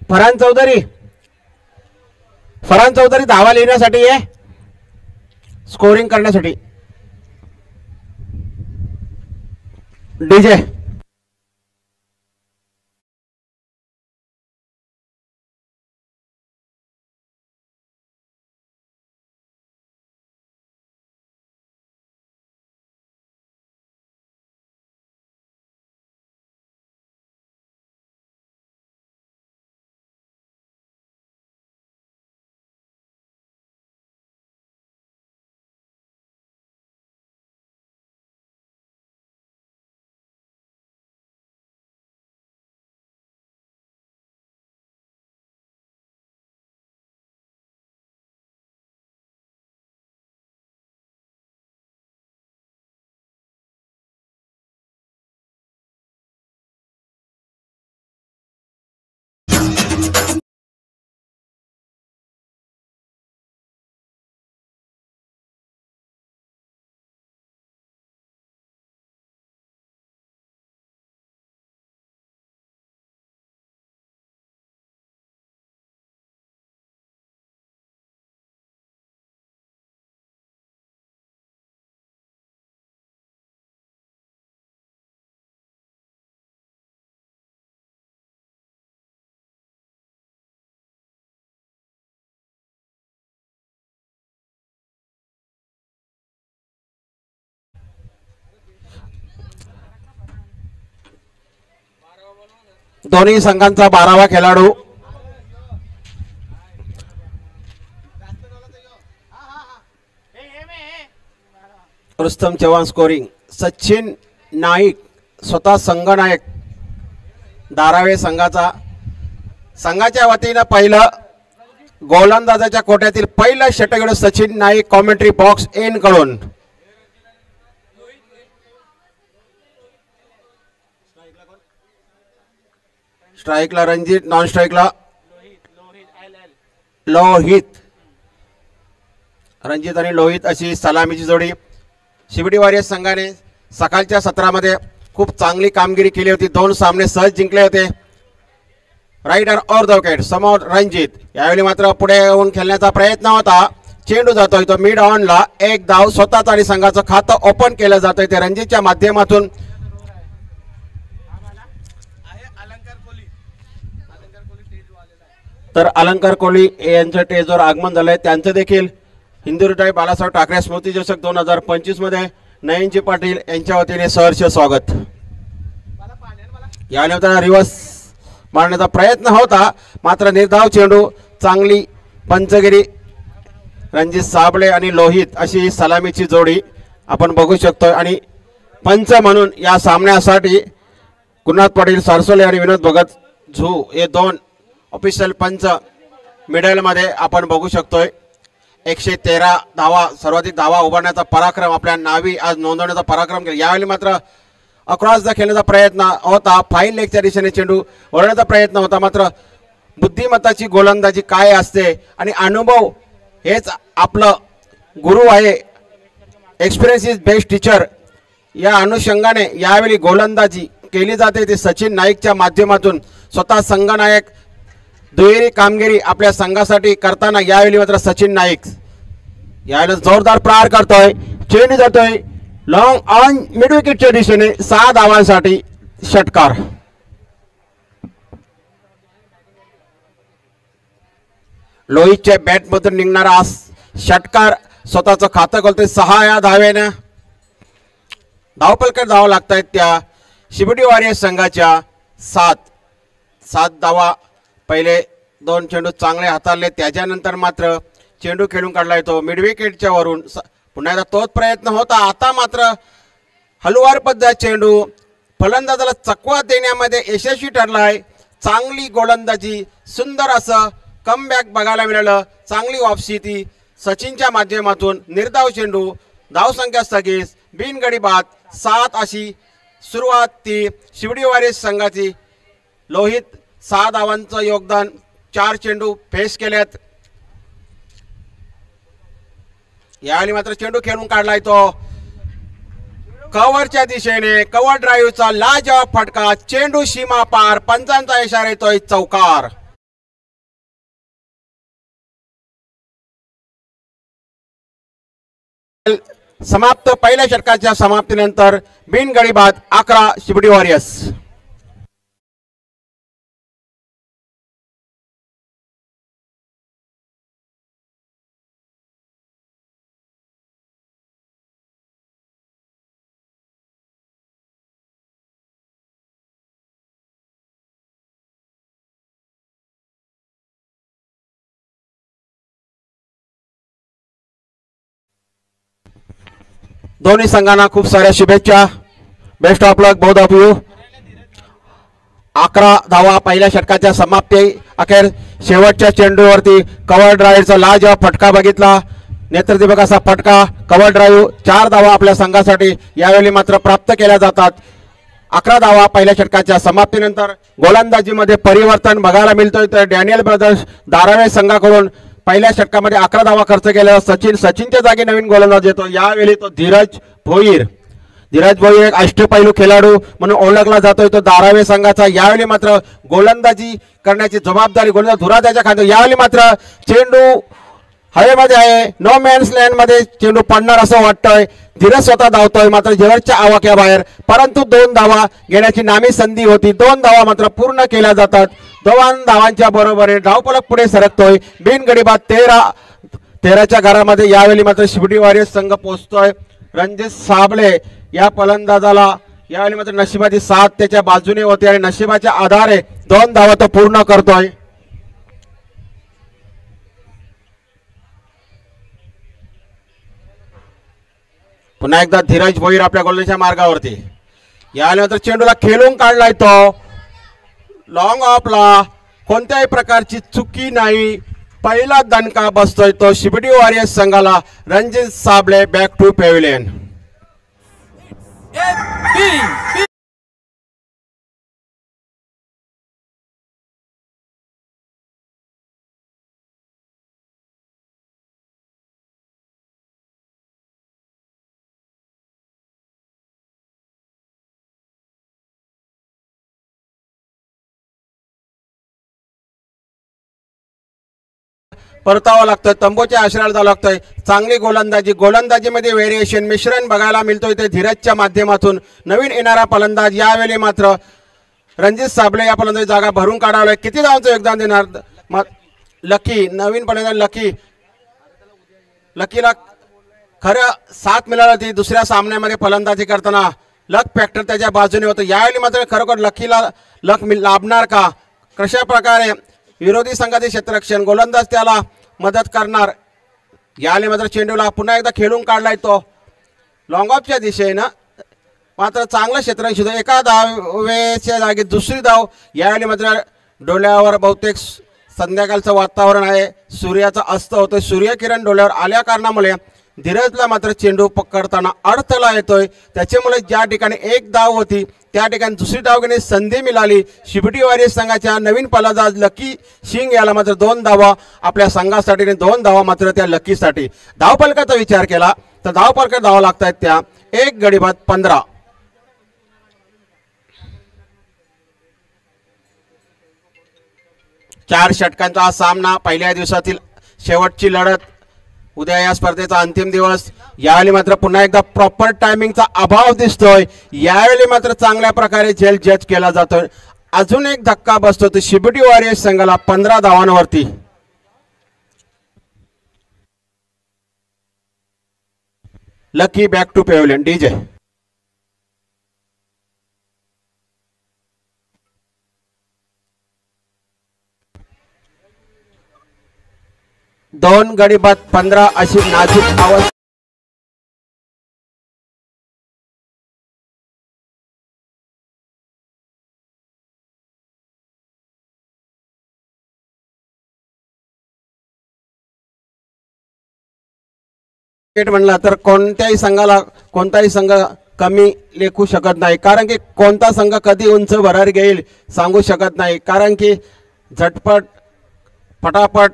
फरहान चौधरी धावा लिहिण्यासाठी आहे, स्कोरिंग करण्यासाठी. डीजे दोन्ही संघांचा 12वा खेळाडू रुस्तम चव्हाण स्कोरिंग. सचिन नाईक स्वतः संघनायक धारावे संघाच्या वतीनं पहिलं गोलंदाजाच्या कोट्यातील पहिलं षटक सचिन नाईक कॉमेंट्री बॉक्स एन कडून. स्ट्राइकला रणजित, नॉन स्ट्राइकला लोहित. रणजित आणि लोहित अशी सलामीची जोडी. शिवडी वॉरियर्स संघाने सकाळच्या सत्रामध्ये खूप चांगली कामगिरी केली होती, 2 सामने सहज जिंकले होते. Right hand over the wicket समोर रणजित. यावेळी मात्र पुढे येऊन खेळण्याचा प्रयत्न होता, चेंडू जातोय तो मिड ऑनला. एक धाव स्वतःच आणि संघाचं खातं ओपन केलं जातंय ते रणजितच्या माध्यमातून. तर अलंकार कोहली यांच्या टेजवर आगमन झालंय. त्यांचं देखील हिंदुहृदय बाळासाहेब ठाकरे स्मृती चषक 2025 मध्ये नयनजी पाटील यांच्या वतीने सहर्ष स्वागत. यानंतर रिव्हर्स मारण्याचा प्रयत्न होता, मात्र निर्धाव चेंडू. चांगली पंचगिरी रणजित साबळे आणि लोहित अशी सलामीची जोडी आपण बघू शकतो. आणि पंच म्हणून या सामन्यासाठी गुरुनाथ पाटील सारसोले आणि विनोद भगत झू हे 2 ऑफिशियल पंच मिडल मध्ये आपण बघू शकतोय. 113 धावा सर्वाधिक धावा उभारण्याचा पराक्रम आपल्या नावी आज नोंदवण्याचा पराक्रम केला. यावेळी मात्र अक्रॉस द खेळण्याचा प्रयत्न होता, फाईन लेगच्या दिशेने चेंडू वळवण्याचा प्रयत्न होता, मात्र बुद्धिमत्ताची गोलंदाजी काय असते आणि अनुभव हेच आपलं गुरु आहे, एक्सपिरियन्स इज बेस्ट टीचर, या अनुषंगाने यावेळी गोलंदाजी केली जाते ते सचिन नाईकच्या माध्यमातून. स्वतः संघनायक दुहेरी कामगिरी आपल्या संघासाठी करताना यावेळी मात्र सचिन नाईक यावेळी जोरदार प्रहार करतोय, चेंडू जातोय लॉंग ऑन मिड विकेटच्या दिशेने. 6 धावांसाठी षटकार. लोहितच्या बॅटमधून निघणारा षटकार स्वतःचं खातं खोलतोय 6 या धावेनं. धावपलकर धावा लागतायत त्या शिवडी वॉरियर्स संघाच्या. 7 धावा. पहिले 2 चेंडू चांगले हाताळले, त्याच्यानंतर मात्र चेंडू खेळून काढला येतो मिड विकेटच्या वरून. पुन्हा एकदा तोच प्रयत्न होता, आता मात्र हलवार पद्धत चेंडू फलंदाजाला चकवा देण्यामध्ये यशस्वी ठरलाय. चांगली गोलंदाजी, सुंदर असं कमबॅक बघायला मिळालं. चांगली वापसी ती सचिनच्या माध्यमातून. निर्धाव चेंडू, धावसंख्या स्थगित, बिनगडी बाद. 7 अशी सुरुवात ती शिवडी वॉरियर्स संघाची. लोहित 6 धावांचं योगदान, 4 चेंडू फेस केलेत. यावेळी मात्र चेंडू खेळून काढलाय तो कव्हरच्या दिशेने. कव्हर ड्राईव्हचा लाजवाब फटका, चेंडू सीमा पार. पंचांचा इशारा येतोय चौकार. समाप्त पहिल्या षटकाच्या समाप्तीनंतर बिनगडी बाद 11 शिबडी वॉरियर्स. दोन्ही संघांना खूप साऱ्या शुभेच्छा. Best of luck both of you. 11 धावा पहिल्या षटकाच्या समाप्ती अखेर शेवटच्या चेंडूवरती कव्हर ड्राईव्हचा लाजवाब फटका बघितला. नेत्रदीपक असा फटका कव्हर ड्राईव्ह. 4 धावा आपल्या संघासाठी यावेळी मात्र प्राप्त केल्या जातात. 11 धावा पहिल्या षटकाच्या समाप्तीनंतर गोलंदाजीमध्ये परिवर्तन बघायला मिळतोय. तर डॅनियल ब्रदर्स धारावे संघाकडून पहिल्या षटकामध्ये 11 धावा खर्च केलेला सचिनच्या जागी नवीन गोलंदाज येतो. यावेळी तो धीरज भोईर एक अष्टपैलू खेळाडू म्हणून ओळखला जातोय. तो धारावे संघाचा यावेळी मात्र गोलंदाजी करण्याची जबाबदारी गोलंदाज धुरा त्याच्या खात्यावर. यावेळी मात्र चेंडू हवेमध्ये आहे. नो मॅन्स लँड मध्ये चेंडू पडणार असं वाटतंय. धीरज स्वतः धावतोय मात्र जवळच्या आवाक्याबाहेर, परंतु 2 धावा घेण्याची नामी संधी होती. 2 धावा मात्र पूर्ण केल्या जातात. 2 धावांच्या बरोबरीने धावफलक पुढे सरकतोय. बिनगडी बाद 13च्या घरामध्ये यावेळी मात्र शिबडी वॉरियर्स संघ पोहोचतोय. रणजित साबळे या फलंदाजाला यावेळी मात्र नशिबाची साथ त्याच्या बाजूने होती आणि नशिबाच्या आधारे 2 धावा तो पूर्ण करतोय. पुन्हा एकदा धीरज भोईर आपल्या गोलंदाजीच्या मार्गावरती. यानंतर चेंडूला खेळून काढलाय तो लॉंग ऑफला. कोणत्याही प्रकारची चुकी नाही. पहिला दणका बसतोय तो शिबडी वॉरियर्स संघाला. Ranjit Sable back to pavilion. परतावा लागतोय. तंबूच्या आश्रयाला जावं लागतोय. चांगली गोलंदाजीमध्ये व्हेरिएशन मिश्रण बघायला मिळतोय ते धीरजच्या माध्यमातून. नवीन येणारा फलंदाज यावेळी मात्र रणजित साबळे या फलंदाजी जागा भरून काढावलाय. किती धावांचं योगदान देणार लकी नवीन फलंदाज लकीला खरं साथ मिळाली होती दुसऱ्या सामन्यामध्ये फलंदाजी करताना. लक फॅक्टर त्याच्या बाजूने होतं. यावेळी मात्र खरोखर लकीला लक लाभणार का? कशा प्रकारे विरोधी संघाचे क्षेत्ररक्षण गोलंदाज त्याला मदत करणार? यावेळी मात्र चेंडूला पुन्हा एकदा खेळून काढलाय तो लॉंग ऑफच्या दिशेनं. मात्र चांगलं क्षेत्ररक्षण सुद्धा. एका धावेच्या जागी दुसरी धाव. यावेळी मात्र डोळ्यावर बहुतेक संध्याकाळचं वातावरण आहे. सूर्याचा अस्त होतोय. सूर्यकिरण डोळ्यावर आल्या कारणामुळे धीरजला मात्र चेंडू पकडताना अडथळा येतोय. त्याच्यामुळे ज्या ठिकाणी 1 धाव होती त्या ठिकाणी दुसरी धाव घेण्याची संधी मिळाली. शिबडी वॉरियर्स संघाच्या नवीन फलंदाज लकी सिंग याला मात्र 2 धावा आपल्या संघासाठी आणि 2 धावा मात्र त्या लकीसाठी. धावफलकाचा विचार केला तर धावफलकात धावा लागतात त्या 1 गडी बाद 15. चार षटकांचा हा सामना. पहिल्या दिवसातील शेवटची लढत. उद्या या स्पर्धेचा अंतिम दिवस. यावेळी मात्र पुन्हा एकदा प्रॉपर टायमिंगचा अभाव दिसतोय. यावेळी मात्र चांगल्या प्रकारे जज केला जातोय. अजून एक धक्का बसतो तो शिबडी वॉरियर्स संघाला 15 धावांवरती. Lucky back to pavilion. DJ 2 गडी बाद 15 अशी नाजूक आवाज. म्हणला तर कोणत्याही संघ कमी लेखू शकत नाही. कारण की कोणता संघ कधी उंच भरारी घेईल सांगू शकत नाही. कारण की झटपट फटाफट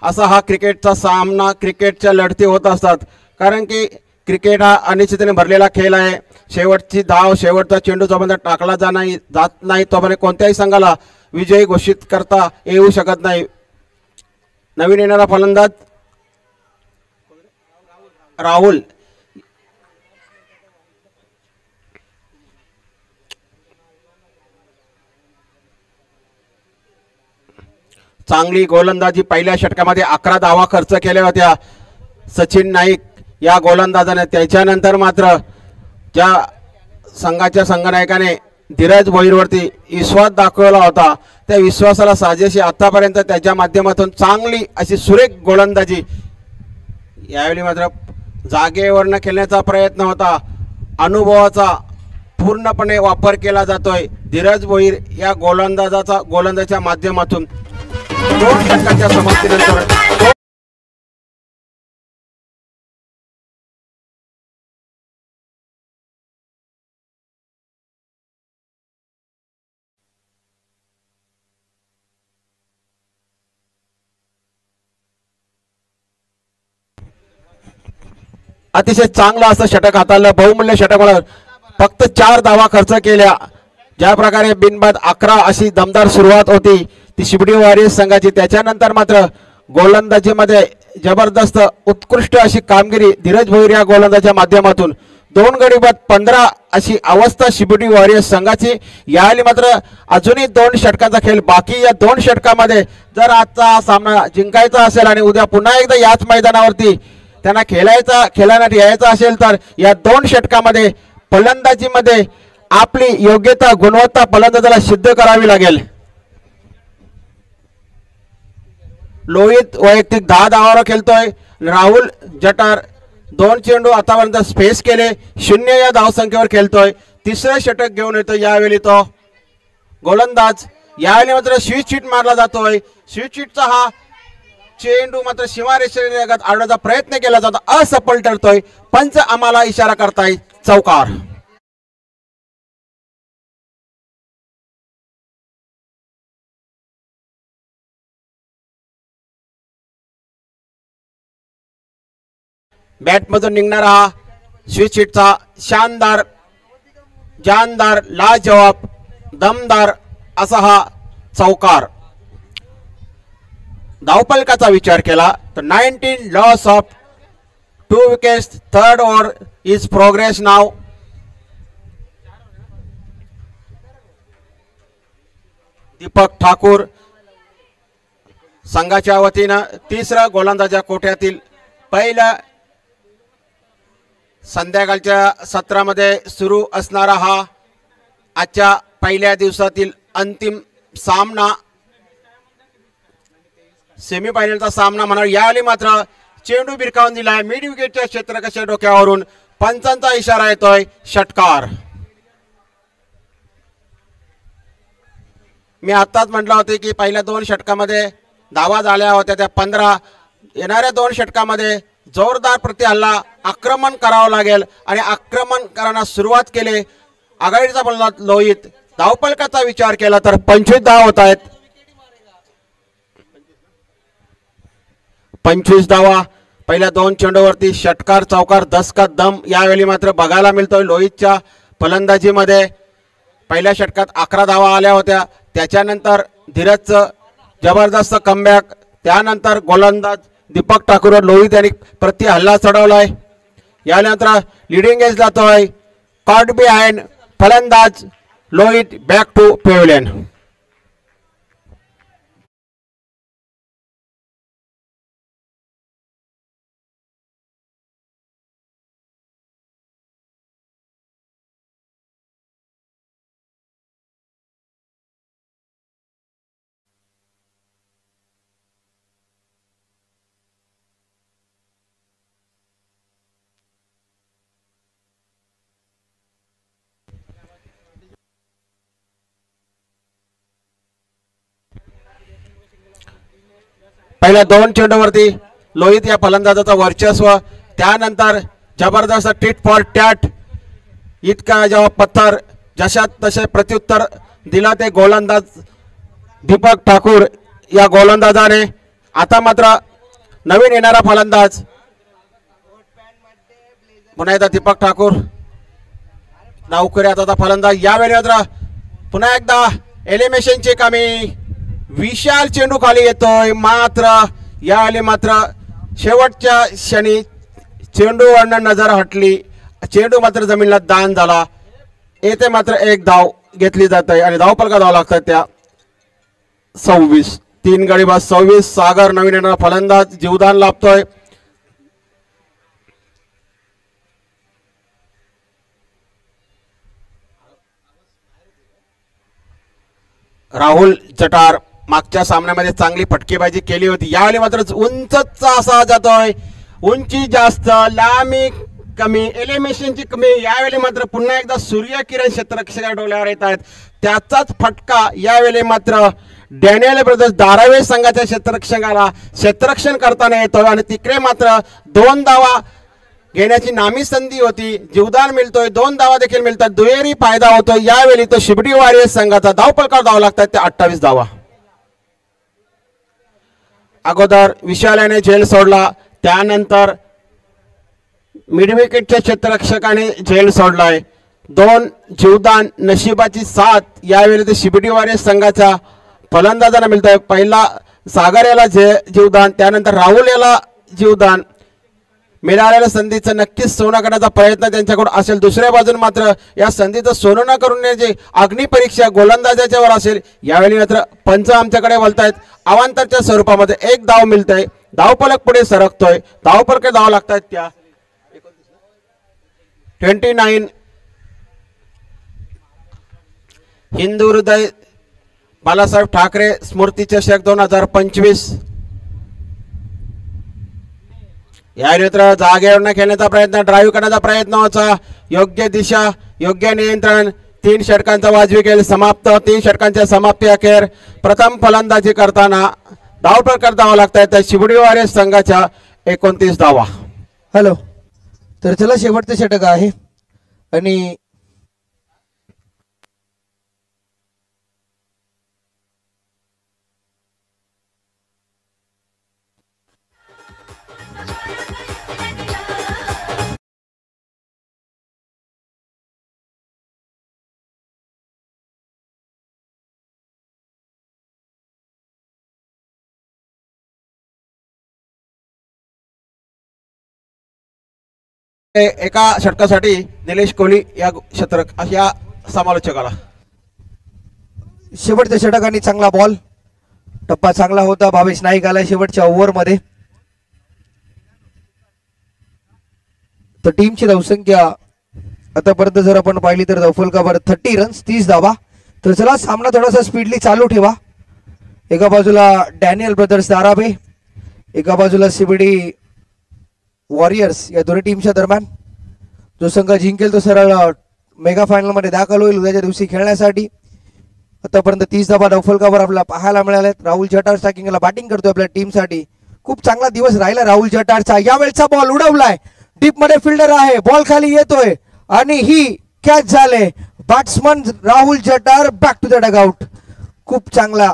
असा हा क्रिकेटचा सामना, क्रिकेटच्या लढती होत असतात. कारण की क्रिकेट हा अनिश्चिततेने भरलेला खेळ आहे. शेवटची धाव, शेवटचा चेंडू जोपर्यंत टाकला जात नाही तोपर्यंत कोणत्याही संघाला विजयी घोषित करता येऊ शकत नाही. नवीन येणारा फलंदाज राहुल चांगली गोलंदाजी पहिल्या षटकामध्ये 11 धावा खर्च केल्या होत्या सचिन नाईक या गोलंदाजाने। त्याच्यानंतर मात्र त्या संघाच्या संघनायकाने धीरज भोईरवरती विश्वास दाखवला होता, त्या विश्वासाला साजेशी आतापर्यंत त्याच्या माध्यमातून चांगली अशी सुरेख गोलंदाजी। यावेळी मात्र जागेवरनं खेळण्याचा प्रयत्न होता, अनुभवाचा पूर्णपणे वापर केला जातोय धीरज भोईर या गोलंदाजाच्या माध्यमातून। 2 षटकांच्या समाप्तीनंतर अतिशय चांगलं असं षटक हाताळलं, बहुमूल्य षटक म्हणून फक्त 4 धावा खर्च केल्या। ज्या प्रकारे बिनबाद 11 अशी दमदार सुरुवात होती ती शिबडी वॉरियर्स संघाची, त्याच्यानंतर मात्र गोलंदाजीमध्ये जबरदस्त उत्कृष्ट अशी कामगिरी धीरज भोईर या गोलंदाजाच्या माध्यमातून। 2 गडी बाद 15 अशी अवस्था शिबडी वॉरियर्स संघाची। यावेळी मात्र अजूनही 2 षटकांचा खेळ बाकी। या 2 षटकामध्ये जर आजचा सामना जिंकायचा असेल आणि उद्या पुन्हा एकदा याच मैदानावरती त्यांना खेळण्यासाठी यायचं असेल तर या 2 षटकामध्ये फलंदाजीमध्ये आपली योग्यता गुणवत्ता फलंदाजाला सिद्ध करावी लागेल। लोहित वैयक्तिक 10 धावावर खेळतोय, राहुल जटार 2 चेंडू आतापर्यंत स्पेस केले, 0 या धावसंख्येवर खेळतोय। तिसरे षटक घेऊन येतो यावेळी तो गोलंदाज। यावेळी मात्र स्विच हिट मारला जातोय, स्विच हिटचा हा चेंडू मात्र सीमारेषेलगत आणण्याचा प्रयत्न केला जातो, असफल ठरतोय। पंच आम्हाला इशारा करताय चौकार। बॅटमधून निघणारा हा स्विच हिटचा शानदार जानदार लाजवाब दमदार असा हा चौकार। धावफलकाचा विचार केला तर 19 loss of 2 wickets, 3rd over is progress नाव। दीपक ठाकूर संघाच्या वतीनं तिसरा गोलंदाजा कोट्यातील पहिला संध्याकाळच्या सत्रामध्ये सुरू असणारा हा आजच्या पहिल्या दिवसातील अंतिम सामना, सेमीफायनलचा सामना म्हणा। यावेळी मात्र चेंडू भिरकावून दिलाय मिड विकेटच्या क्षेत्ररक्षकाच्या डोक्यावरून, पंचांचा इशारा येतोय षटकार। मी आताच म्हटलं होते की पहिल्या 2 षटकामध्ये धावा झाल्या होत्या, त्या 15 येणाऱ्या 2 षटकामध्ये जोरदार प्रतिहल्ला आक्रमण करावं लागेल आणि आक्रमण करण्यास सुरुवात केली आघाडीचा फलंदाज लोहित। धावफलकाचा विचार केला तर 25 धावा होत आहेत, 25 धावा पहिल्या 2 चेंडूवरती। षटकार चौकार 10 का दम यावेळी मात्र बघायला मिळतोय लोहितच्या फलंदाजीमध्ये। पहिल्या षटकात 11 धावा आल्या होत्या, त्याच्यानंतर धीरजचं जबरदस्त कमबॅक, त्यानंतर गोलंदाज दीपक ठाकूर लोहित यांनी प्रति हल्ला चढवलाय। यानंतर लिडिंग एज जातोय, कॉट बिहाइंड फलंदाज लोहित बॅक टू पेव्हिलियन। पहिल्या 2 चेंडूवरती लोहित या फलंदाजाचं वर्चस्व, त्यानंतर जबरदस्त टिट फॉर टॅट इतका जेव्हा पत्थर जशात तसे प्रत्युत्तर दिला ते गोलंदाज दीपक ठाकूर या गोलंदाजाने। आता मात्र नवीन येणारा फलंदाज पुन्हा एकदा दीपक ठाकूर नावकरी आता फलंदाज। यावेळी मात्र पुन्हा एकदा एलिमिनेशनची कमी, विशाल चेंडू खाली येतोय, मात्र यावेळी मात्र शेवटच्या क्षणी चेंडूवरनं नजर हटली, चेंडू मात्र जमिनीला दान झाला। येथे मात्र 1 धाव घेतली जाते आणि धावफलका धाव लागतात त्या 26। 3 गडी बाद 26. सागर नवीन येणारा फलंदाज जीवदान लाभतोय. राहुल जटार मागच्या सामन्यामध्ये चांगली फटकेबाजी केली होती. यावेळी मात्र उंचचा असा जातोय. उंची जास्त, लांबी कमी, एलिमिनेशनची कमी. यावेळी मात्र पुन्हा एकदा सूर्यकिरण क्षेत्ररक्षक डोल्यावर येत आहेत. त्याचाच फटका यावेळी मात्र डॅनियल ब्रदर्स धारावी संघाच्या क्षेत्ररक्षकाला क्षेत्ररक्षण करताना येतोय आणि तिकडे मात्र 2 धावा घेण्याची नामी संधी होती. जीवदान मिळतोय, 2 धावा देखील मिळतात, दुहेरी फायदा होतोय. यावेळी तो शिबडी वॉरियर्स संघाचा धावपलकार धावा लागतात ते 28 धावा. अगोदर विशाल याने झेल सोडला, त्यानंतर मिडविकेटच्या क्षेत्ररक्षकाने झेल सोडलाय. 2 जीवदान, नशिबाची साथ यावेळी ते शिबडी वॉरियर्स संघाच्या फलंदाजांना मिळतंय. पहिला सागर याला जीवदान, त्यानंतर राहुल याला जीवदान. मिळालेल्या संधीचं नक्कीच सोनं करण्याचा प्रयत्न त्यांच्याकडून असेल. दुसऱ्या बाजून मात्र या संधीचं सोनं न करून जे अग्निपरीक्षा गोलंदाजाच्या वर असेल. यावेळी मात्र पंच आमच्याकडे बोलतायत. अवांतरच्या स्वरूपामध्ये 1 धाव मिळतंय. धावफलक पुढे सरकतोय. धावफलक धाव लागतायत त्या 29. हिंदू हृदय बालासाहेब ठाकरे स्मृती चषक 2025. या मित्र जागेवर खेळण्याचा प्रयत्न, ड्राईव्ह करण्याचा प्रयत्न होता. योग्य दिशा, योग्य नियंत्रण. 3 षटकांचा वाजवी खेळ समाप्त. 3 षटकांच्या समाप्ती अखेर प्रथम फलंदाजी करताना धावफलक धावा लागतात शिबडी वॉरियर्स संघाच्या 29 धावा. हॅलो, तर चला शेवटचे षटक आहे आणि एका षटकासाठी निलेश कोहली या या समालोचकाला. शेवटच्या षटकाने चांगला बॉल, टप्पा चांगला होता. भावेश नाईक आला शेवटच्या ओव्हर मध्ये. तर टीमची धावसंख्या आतापर्यंत जर आपण पाहिली तर धावफलकावर 30 रन्स 30 धावा. तर चला सामना थोडासा स्पीडली चालू ठेवा. एका बाजूला डॅनियल ब्रदर्स धारावे, एका बाजूला शिबडी वॉरियर्स. या दोन्ही टीमच्या दरम्यान जो संघ जिंकेल तो सरळ मेगा फायनल मध्ये दाखल होईल उद्याच्या दिवशी खेळण्यासाठी. आतापर्यंत 30 धावा धावफलकावर आपल्याला पाहायला मिळाल्यात. राहुल जटार स्ट्रायकिंगला बॅटिंग करतोय आपल्या टीमसाठी. खूप चांगला दिवस राहिला राहुल जटारचा. यावेळचा बॉल उडवलाय, डीप मध्ये फिल्डर आहे, बॉल खाली येतोय आणि ही कॅच झाले. Batsman Rahul Jatar back to the dugout. खूप चांगला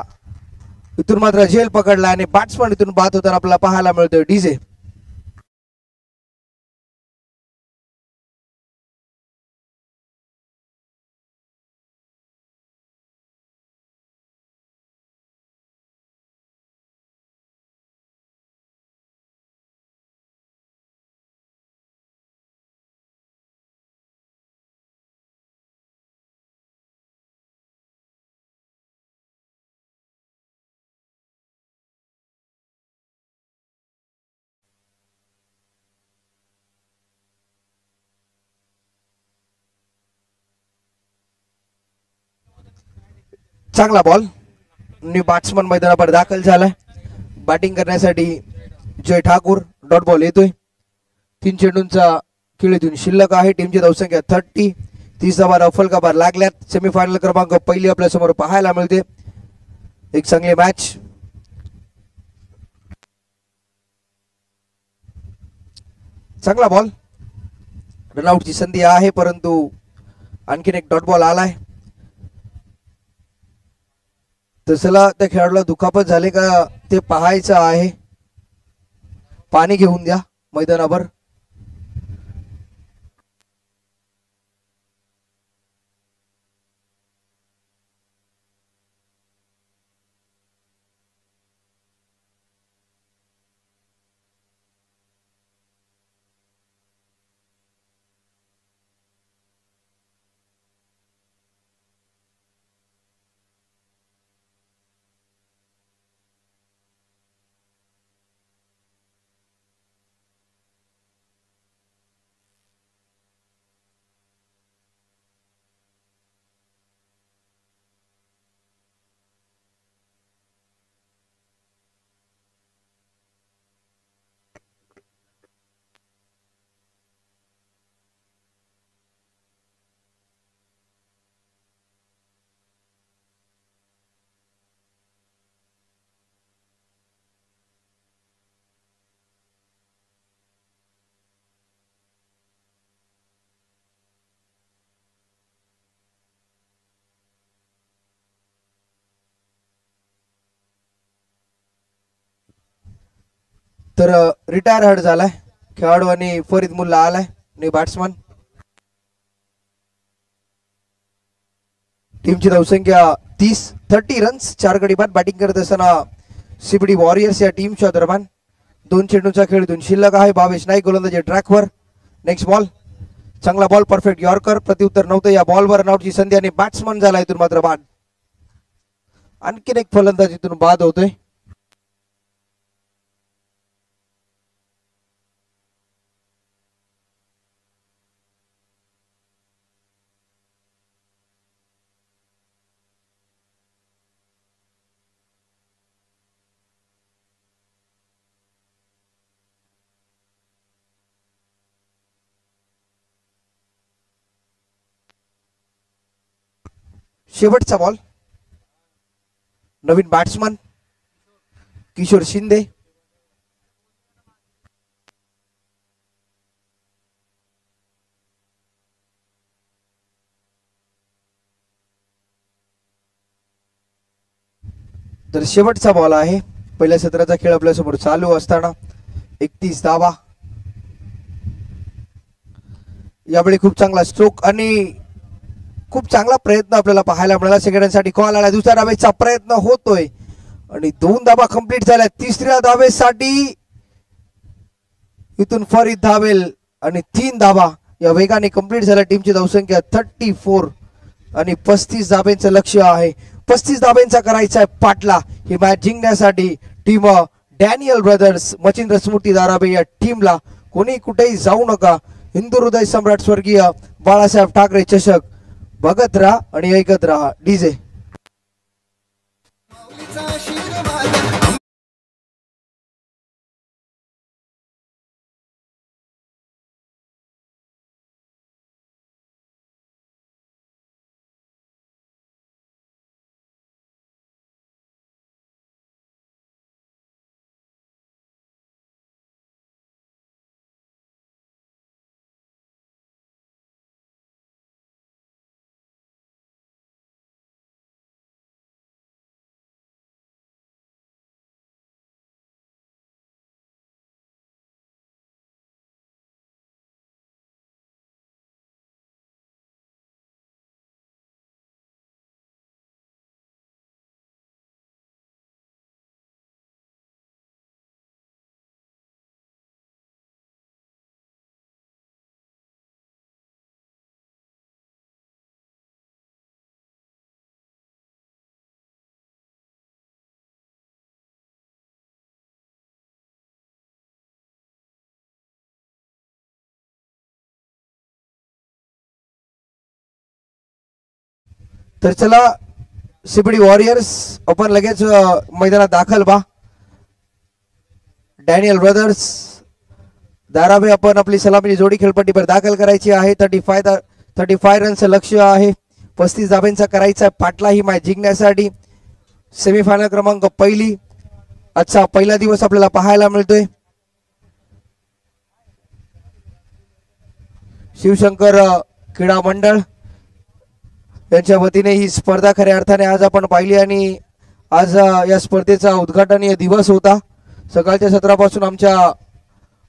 इथून मात्र झेल पकडला आणि बॅट्समन इथून बाद होताना आपल्याला पाहायला मिळतोय. डीजे चांगला बॉल. न्यू बॅट्समन मैदानावर दाखल झालाय. बॅटिंग करण्यासाठी जय ठाकूर. डॉट बॉल येतोय. 3 चेंडूंचा खेळीतून शिल्लक आहे. टीमची धावसंख्या 30. 30 धावा धावफलकावर लागल्यात. सेमीफायनल क्रमांक पहिली आपल्या समोर पाहायला मिळते. एक चांगली मॅच. चांगला बॉल. रनआउटची संधी आहे परंतु आणखीन एक डॉट बॉल आलाय. तसला त्या खेळाडूला दुखापत झाले का ते पाहायचं आहे. पाणी घेऊन द्या मैदानावर. तर रिटायर हर्ट झालाय खेळाडू आणि फरीद मुल्ला आलाय आणि बॅट्समन. टीमची धावसंख्या 30 रन्स. 4 गडी बाद. बॅटिंग करत असताना सीबीडी वॉरियर्स या टीमच्या दरम्यान 2 चेंडूचा खेळ इथून शिल्लक आहे. भावेश नाईक गोलंदाजी ट्रॅकवर. नेक्स्ट बॉल चांगला बॉल, परफेक्ट यॉर्कर. प्रत्युत्तर नव्हतं या बॉलवर. रनआउटची संधी आणि बॅट्समन झाला इथून मात्र बाद. आणखीन एक फलंदाज इथून बाद होतोय. शेवटचा बॉल. नवीन बॅट्समन किशोर शिंदे. तर शेवटचा बॉल आहे. पहिल्या सत्राचा खेळ आपल्या समोर चालू असताना 31 धावा. यावेळी खूप चांगला स्ट्रोक आणि खूप चांगला प्रयत्न आपल्याला पाहायला मिळाला. सेकंडांसाठी कॉल आला. दुसऱ्या धावेचा प्रयत्न होतोय आणि 2 धावा कंप्लीट झाल्या. तिसऱ्या धावेसाठी इथून फरीद धावेल आणि 3 धावा या वेगाने कंप्लीट झाल्या. टीमची धावसंख्या 34 आणि 35 धाब्यांचं लक्ष आहे. 35 धाब्यांचा करायचा आहे पाटला. ही मॅच जिंकण्यासाठी टीम डॅनियल ब्रदर्स मचिंद्र स्मृती दाराबे या टीमला कोणी कुठेही जाऊ नका. हिंदू हृदय सम्राट स्वर्गीय बाळासाहेब ठाकरे चषक बघत राहा आणि ऐकत राहा. डीजे तर चला सीबीडी वॉरियर्स आपण लगेच मैदानात दाखल बा. डॅनियल ब्रदर्स दाराबे आपण आपली सलामीची जोडी खेळपट्टीवर दाखल करायची आहे. 35 रनचं लक्ष आहे. 35 धाब्यांचा करायचा आहे पाटला ही मॅच जिंकण्यासाठी. सेमीफायनल क्रमांक पहिली. आजचा पहिला दिवस आपल्याला पाहायला मिळतोय. शिवशंकर क्रीडा मंडळ यांच्या वतीने ही स्पर्धा खऱ्या अर्थाने आज आपण पाहिली आणि आज या स्पर्धेचा उद्घाटनीय दिवस होता. सकाळच्या सत्रापासून आमच्या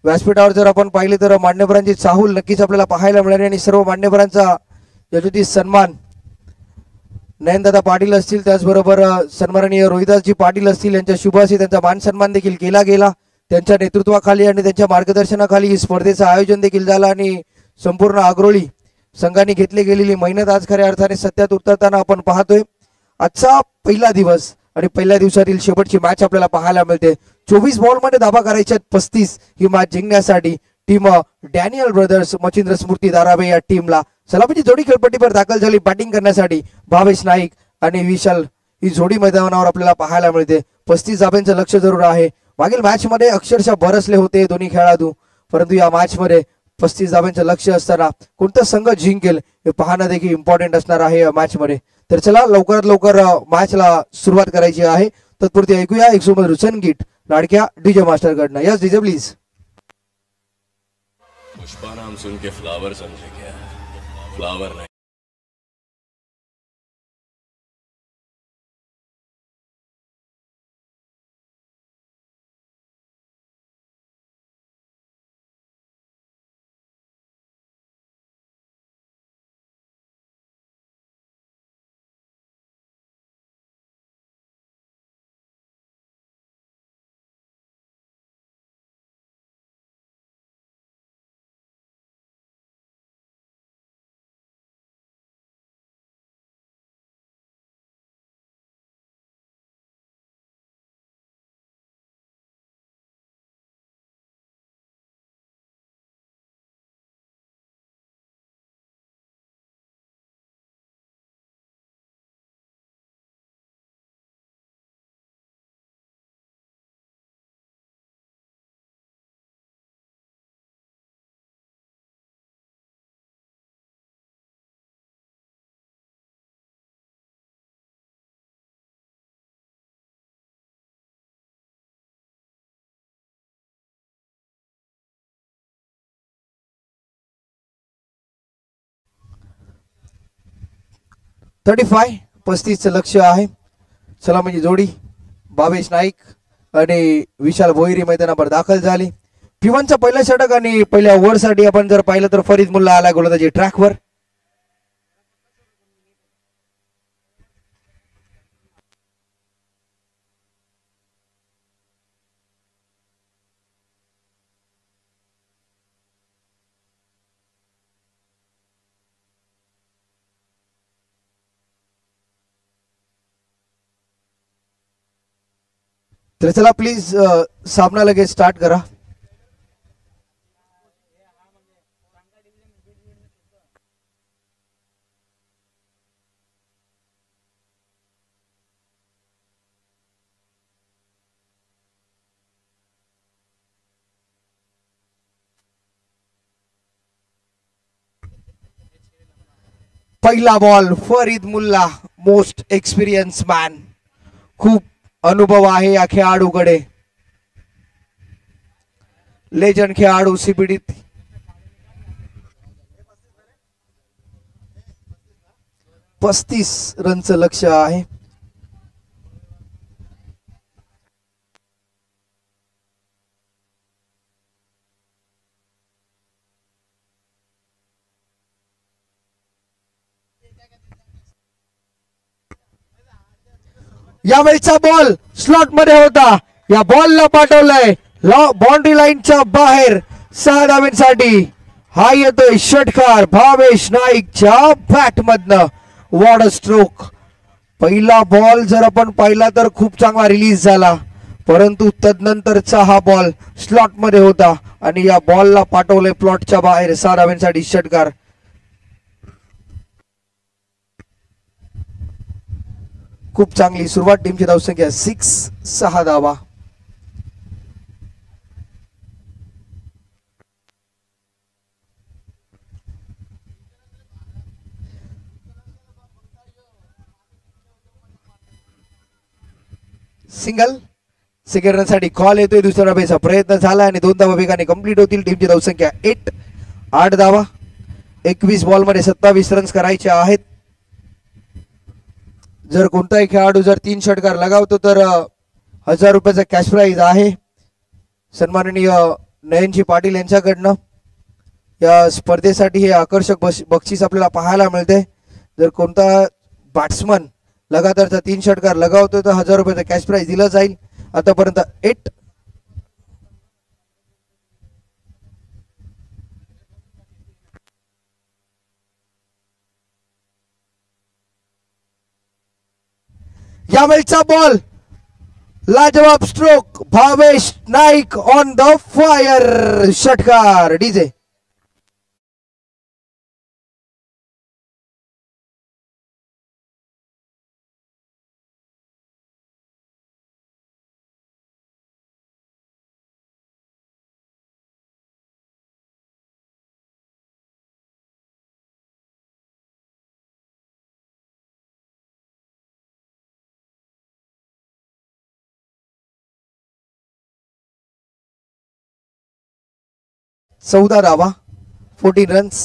व्यासपीठावर जर आपण पाहिले तर मान्यवरांची चाहूल नक्कीच आपल्याला पाहायला मिळाली आणि सर्व मान्यवरांचा यशोती सन्मान. नयनदादा पाटील असतील, त्याचबरोबर सन्माननीय रोहिदासजी पाटील असतील यांच्या शुभाशी त्यांचा मान सन्मान देखील केला गेला. त्यांच्या नेतृत्वाखाली आणि त्यांच्या मार्गदर्शनाखाली ही स्पर्धेचं आयोजन देखील झालं आणि संपूर्ण आग्रोळी संघाने घेतली गेलेली मेहनत आज खऱ्या अर्थाने सत्यात उतरताना आपण पाहतोय. आजचा पहिला दिवस आणि पहिल्या दिवसातील शेवटची मॅच आपल्याला पाहायला मिळते. 24 बॉलमध्ये धाबा करायच्या 35 ही मॅच जिंकण्यासाठी टीम डॅनियल ब्रदर्स मचिंद्र स्मृती दाराबे या टीमला सलामीची जोडी खेळपट्टीवर दाखल झाली. बॅटिंग करण्यासाठी भावेश नाईक आणि विशाल ही जोडी मैदानावर आपल्याला पाहायला मिळते. 35 धाब्यांचं लक्ष जरूर आहे. मागील मॅच मध्ये अक्षरशः बरसले होते दोन्ही खेळाडू, परंतु या मॅच मध्ये 35 धाब्यांचं लक्ष असताना कोणता संघ जिंकेल हे पाहणं देखील इम्पॉर्टंट असणार आहे या मॅच मध्ये. तर चला लवकरात लवकर मॅचला सुरुवात करायची आहे. तत्पुरती ऐकूया एक सुंदर संगीत लाडक्या डीजे मास्टर कडनं. Yes DJ please. पुष्पा नाम सुन के फ्लावर समझे क्या? फ्लावर नहीं. 35 लक्ष आहे. चला म्हणजे जोडी भावेश नाईक आणि विशाल भोईरी मैदानावर दाखल झाली. पिवांचा पहिला षटक आणि पहिल्या ओव्हरसाठी आपण जर पाहिलं तर फरीद मुल्ला आला गोलंदाजी ट्रॅकवर. तर चला प्लीज सामना लगेच स्टार्ट करा. पहिला ball Farid Mulla, most experience man, खूप अनुभव आहे या खेळाडूकडे. लेजंड खेळाडू सीबीडीत. 35 रनचं लक्ष आहे. यावेळीचा बॉल स्लॉट मध्ये होता. या बॉलला पाठवलंय बाउंड्री लाईनच्या बाहेर 6 धावांसाठी. हा येतोय षटकार भावेश नाईकच्या बॅट मधनं. What a stroke. पहिला बॉल जर आपण पाहिला तर खूप चांगला रिलीज झाला, परंतु तदनंतरचा हा बॉल स्लॉट मध्ये होता आणि या बॉलला पाठवलंय प्लॉटच्या बाहेर 6 धावांसाठी षटकार. खूप चांगली सुरुवात. टीमची धावसंख्या 6 धावा. सिंगल. सेकंड रन साठी कॉल येतोय. दुसऱ्या धावेचा प्रयत्न झाला आणि 2 धावा वेगाने कंप्लीट होतील. टीमची धावसंख्या 8 धावा. 21 बॉल मध्ये 27 रन्स करायचे आहेत. जर कोणताही खेळाडू जर 3 षटकार लगावतो तर 1000 रुपयाचा कॅश प्राइज आहे सन्माननीय नयनजी पाटील यांच्याकडनं. या स्पर्धेसाठी हे आकर्षक बक्षीस आपल्याला पाहायला मिळते. जर कोणता बॅट्समन लगातारचा 3 षटकार लगावतो तर 1000 रुपयाचा कॅश प्राइज दिला जाईल. आतापर्यंत 8. यावेळचा बॉल लाजवाब stroke. Bhavesh Naik on the fire. षटकार डीजे. चौदा धावा. 14 रन्स.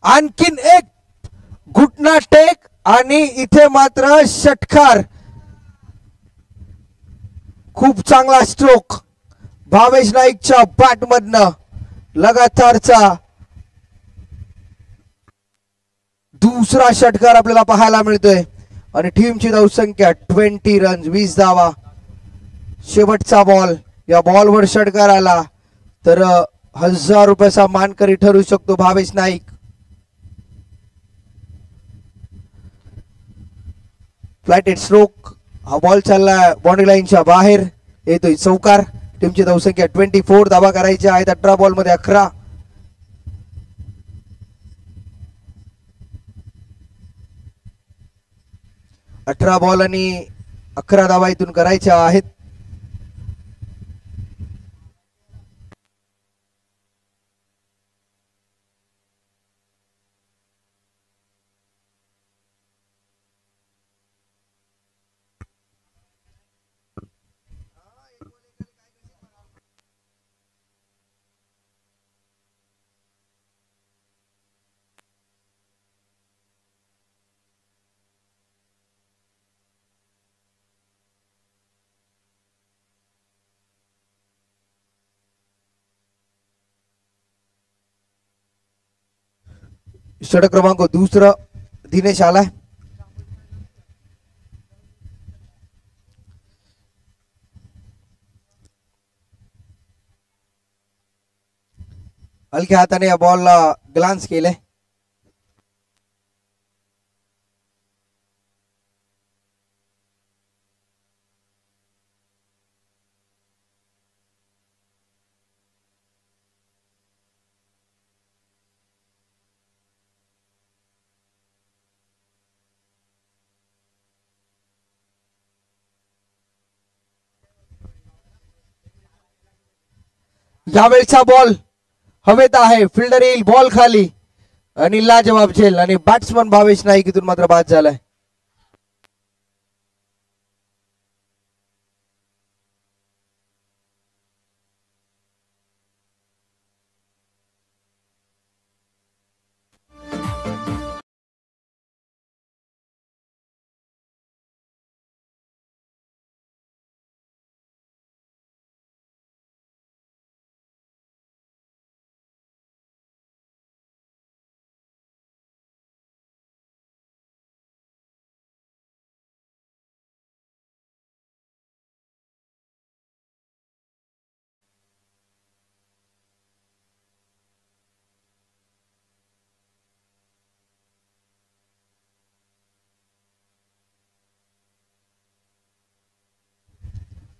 आणखीन एक घुटना टेक आणि इथे मात्र षटकार. खूप चांगला स्ट्रोक भावेश नाईकच्या बॅट मधनं. लगातारचा दुसरा षटकार आपल्याला पाहायला मिळतोय आणि टीमची धावसंख्या 20 रन्स, 20 धावा. शेवटचा बॉल. या बॉलवर षटकार आला तर 1000 रुपयाचा मानकरी ठरू शकतो भावेश नाईक. Flighted stroke. हा बॉल चालला बाउंड्री लाईनच्या बाहेर. येतोय चौकार. टीमची धावसंख्या 24. धावा करायच्या आहेत 18 बॉल मध्ये 11. बॉल आणि 11 धावा इथून करायच्या आहेत. षटक क्रमांक दुसरं दिनेश आलाय. हलक्या हाताने या बॉलला ग्लान्स केले. यावेळचा बॉल हवेत आहे. फिल्डर येईल बॉल खाली आणि लाजवाब झेल आणि बॅट्समन भावेश नाईक इथून मात्र बाद झालाय.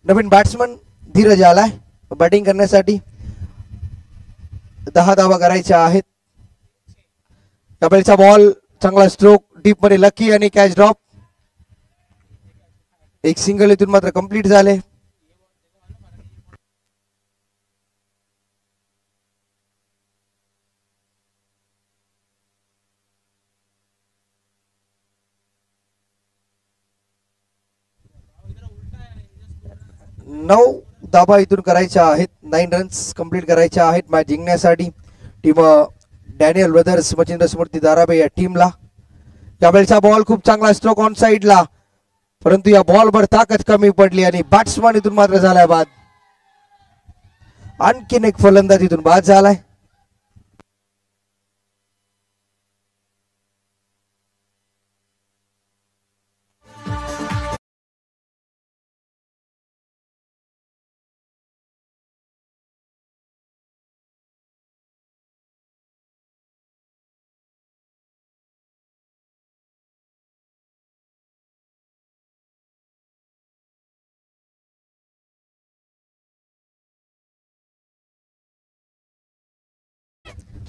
नवीन बॅट्समन धीरज आलाय बॅटिंग करण्यासाठी. 10 धावा करायच्या आहेत. यावेळचा बॉल चांगला स्ट्रोक डीप मध्ये लकी आणि कॅच ड्रॉप. एक सिंगल इथून मात्र कंप्लीट झाले. नऊ धाबा इथून करायच्या आहेत. 9 रन्स कंप्लीट करायच्या आहेत मॅच जिंकण्यासाठी. टीम डॅनियल ब्रदर्स मचिंद्र स्मृती दाराबे या टीमला. यावेळचा बॉल खूप चांगला स्ट्रोक ऑन साइडला, परंतु या बॉलवर ताकद कमी पडली आणि बॅट्समन इथून मात्र झालाय बाद. आणखीन एक फलंदाज इथून बाद झालाय.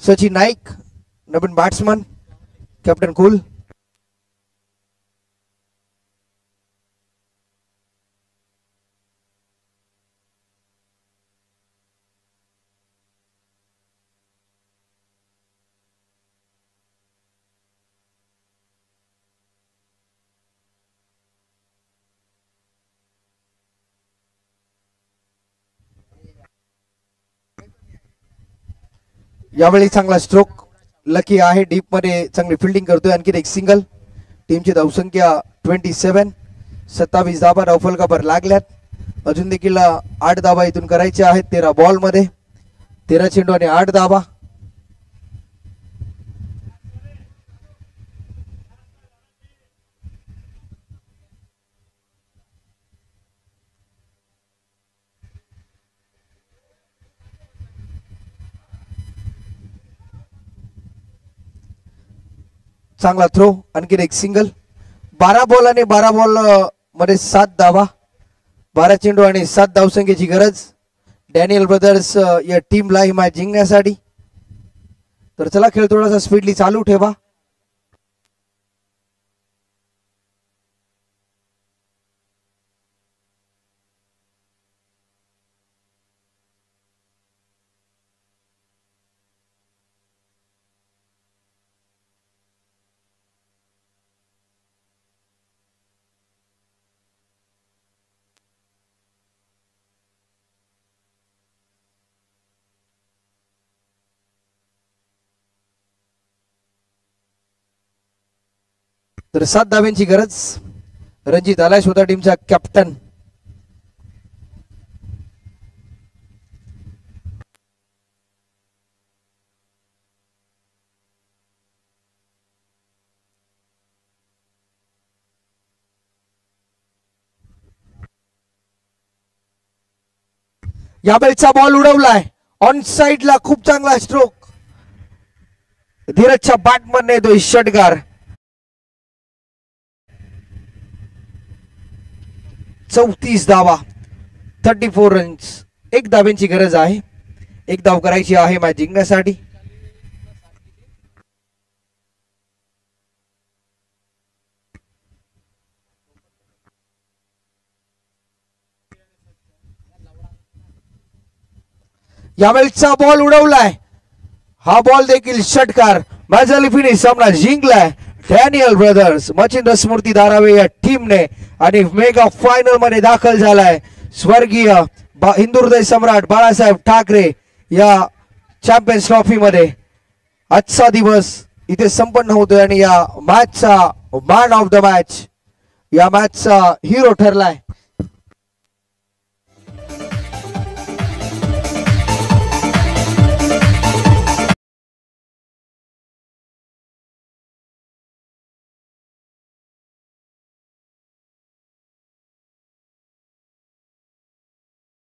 सचिन नाईक नवीन बॅट्समन, कॅप्टन कूल. यावेळी चांगला स्ट्रोक लकी आहे. डीप मध्ये चांगली फिल्डिंग करतोय. आणखी एक सिंगल. टीमची धावसंख्या 27. 27 धाबा धावफलकावर लागल्यात. अजून देखील 8 धाबा इथून करायच्या आहेत. 13 बॉल मध्ये 13 चेंडू आणि 8 धाबा. चांगला थ्रो. आणखी एक सिंगल. 12 बॉल आणि 12 बॉल मध्ये 7 धावा. 12 चेंडू आणि 7 धावसंख्येची गरज डॅनियल ब्रदर्स या टीमला ही मॅच जिंकण्यासाठी. तर चला खेळ थोडासा स्पीडली चालू ठेवा. तर 7 धाव्यांची गरज. रणजित आलाय स्वतः टीमचा कॅप्टन. यावेळचा बॉल उडवलाय ऑन साइडला, खूप चांगला स्ट्रोक. धीरजच्या बॅटमधने येतोय षटकार. 34 धावा, 34 रन्स. एक धाब्यांची गरज आहे, एक धाव करायची आहे मॅच जिंकण्यासाठी. यावेळचा बॉल उडवलाय, हा बॉल देखील षटकार. मॅच झाली फिनिश, सामना जिंकलाय डॅनियल ब्रदर्स. मच्छिंद्र स्मृती धारावे या टीमने आणि मेगा फायनल मध्ये दाखल झालाय स्वर्गीय हिंदू हृदय सम्राट बाळासाहेब ठाकरे या चॅम्पियन्स ट्रॉफी मध्ये. आजचा दिवस इथे संपन्न होतोय आणि या मॅचचा मॅन ऑफ द मॅच, या मॅचचा हिरो ठरलाय